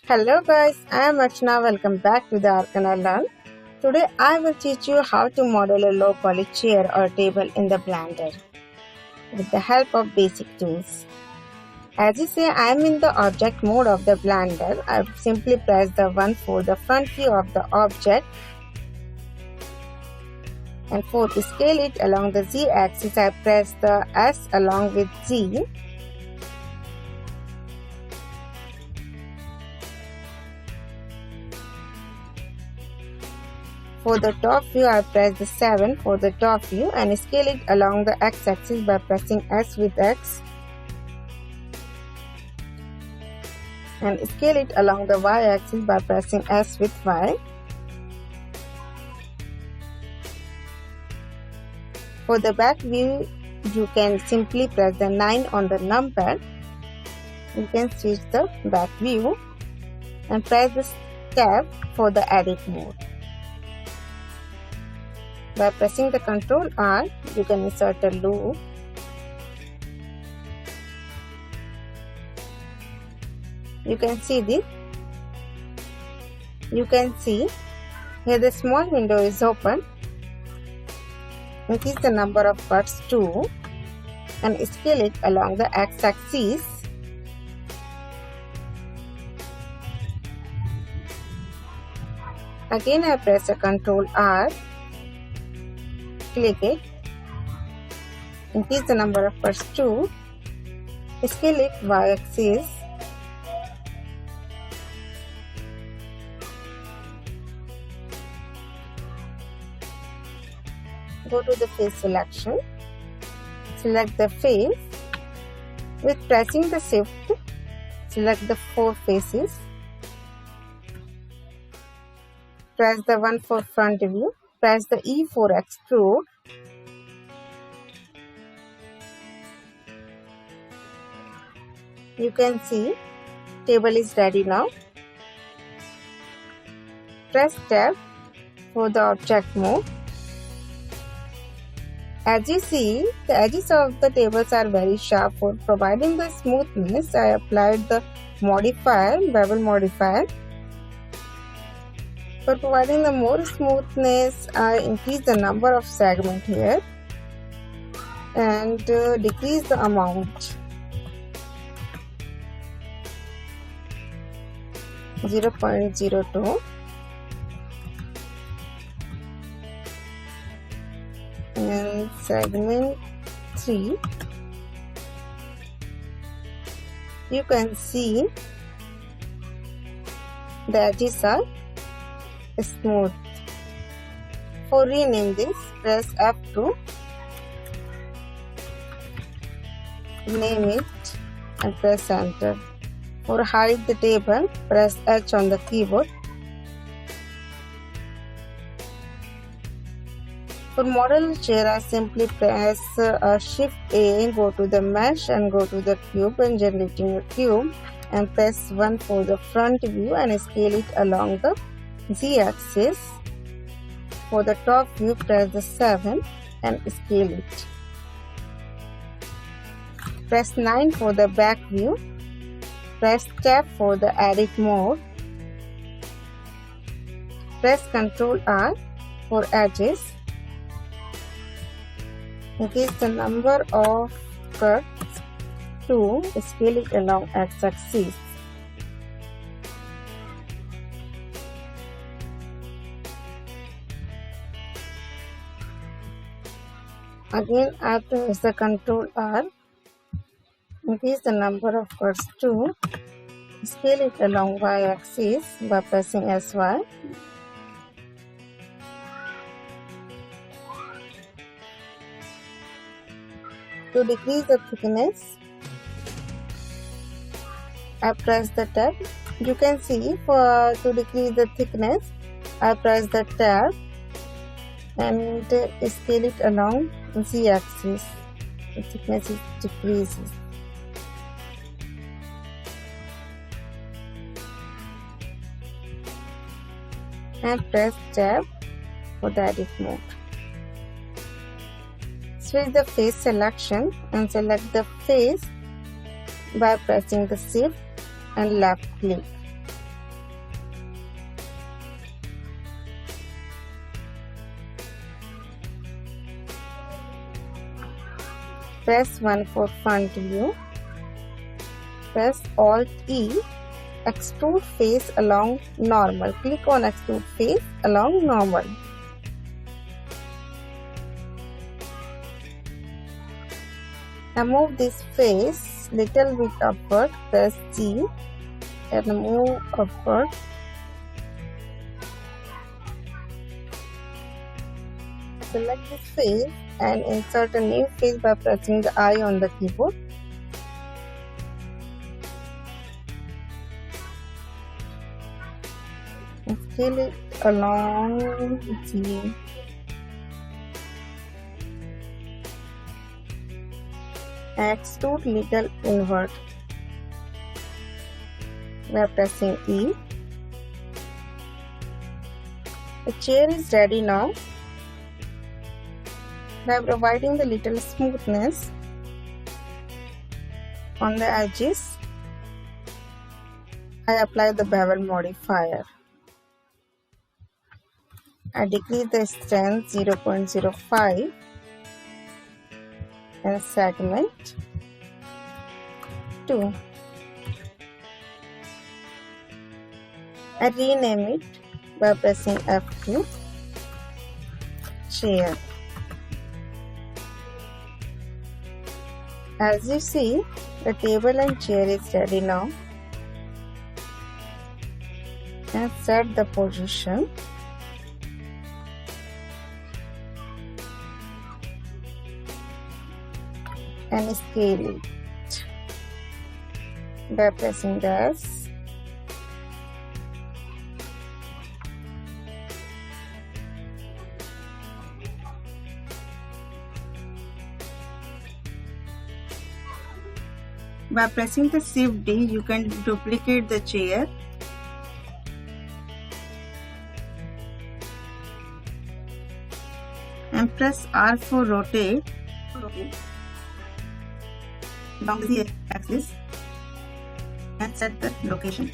Hello guys, I am Archana. Welcome back to the Archana Learn. Today I will teach you how to model a low poly chair or table in the Blender with the help of basic tools. As you say, I am in the object mode of the Blender. I simply press the 1 for the front view of the object, and for to scale it along the Z axis I press the S along with Z. For the top view, I press the 7 for the top view and scale it along the x-axis by pressing S with X, and scale it along the y-axis by pressing S with Y. For the back view, you can simply press the 9 on the numpad. You can switch the back view and press the tab for the edit mode. By pressing the Ctrl R, you can insert a loop. You can see here the small window is open. Increase the number of cuts 2 and scale it along the x-axis. Again I press a Ctrl R. Click it, increase the number of cuts 2, scale it y-axis, go to the face selection, select the face, with pressing the shift, select the 4 faces, press the 1 for front view, press the E for extrude, you can see table is ready now. Press tab for the object mode. As you see, the edges of the tables are very sharp. For providing the smoothness, I applied the bevel modifier. For providing the more smoothness, I increase the number of segments here and decrease the amount. 0.02 and segment 3. You can see the edges are smooth. For rename this, press F2, name it and press enter. For hide the table, press H on the keyboard. For model chair, I simply press Shift A, go to the mesh and go to the cube and generating a cube, and press 1 for the front view and scale it along the Z-axis. For the top view, press the 7 and scale it. Press 9 for the back view. Press tab for the edit mode. Press Ctrl R for edges. Increase the number of cuts to scale it along x-axis. Again, I press the Ctrl R, increase the number of cuts 2, scale it along y-axis by pressing SY. To decrease the thickness, I press the tab. You can see to decrease the thickness, I press the tab and scale it along Z-axis. The thickness decreases. And press tab for the edit mode. Switch the face selection and select the face by pressing the shift and left click. Press 1 for front view. Press Alt E. Extrude face along normal. Click on extrude face along normal. Now move this face little bit upward. Press G and move upward. Select this face and insert a new face by pressing the I on the keyboard. And scale it along G. Extrude little inward by pressing E. The chair is ready now. By providing the little smoothness on the edges, I apply the bevel modifier. I decrease the strength 0.05 and segment 2. I rename it by pressing F2. Chair. As you see, the table and chair is ready now. And set the position. And scale it by pressing the S. By pressing the Shift D, you can duplicate the chair. And press R for rotate along the axis and set the location.